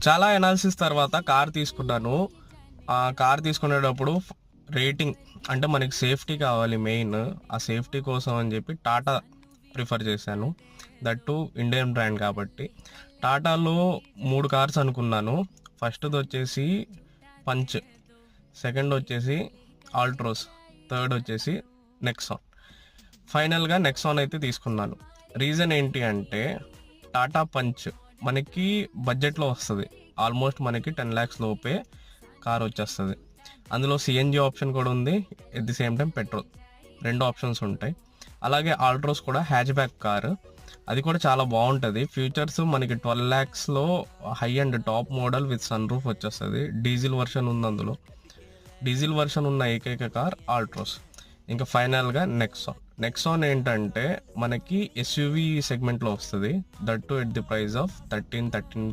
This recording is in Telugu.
చాలా ఎనాలిసిస్ తర్వాత కార్ తీసుకున్నాను. ఆ కార్ తీసుకునేటప్పుడు రేటింగ్ అంటే మనకి సేఫ్టీ కావాలి మెయిన్. ఆ సేఫ్టీ కోసం అని చెప్పి టాటా ప్రిఫర్ చేశాను. దట్ టు ఇండియన్ బ్రాండ్ కాబట్టి. టాటాలో 3 కార్స్ అనుకున్నాను. ఫస్ట్ది వచ్చేసి పంచ్, సెకండ్ వచ్చేసి ఆల్ట్రోస్, థర్డ్ వచ్చేసి నెక్సాన్. ఫైనల్గా నెక్సాన్ అయితే తీసుకున్నాను. రీజన్ ఏంటి అంటే టాటా పంచ్ మనకి బడ్జెట్లో వస్తుంది. ఆల్మోస్ట్ మనకి 10 lakhs లోపే కార్ వచ్చేస్తుంది. అందులో సిఎన్జి ఆప్షన్ కూడా ఉంది, at the same time petrol, 2 options ఉంటాయి. అలాగే ఆల్ట్రోస్ కూడా హ్యాచ్ బ్యాక్ కారు, అది కూడా చాలా బాగుంటుంది. ఫ్యూచర్స్ మనకి 12 lakhsలో high and top model with sunroof వచ్చేస్తుంది. డీజిల్ వర్షన్ ఉంది అందులో. డీజిల్ వర్షన్ ఉన్న ఏకైక కార్ ఆల్ట్రోస్. ఇంకా ఫైనల్గా నెక్సాన్ ఏంటంటే మనకి ఎస్యూవీ సెగ్మెంట్లో వస్తుంది. That to at the price of 13.5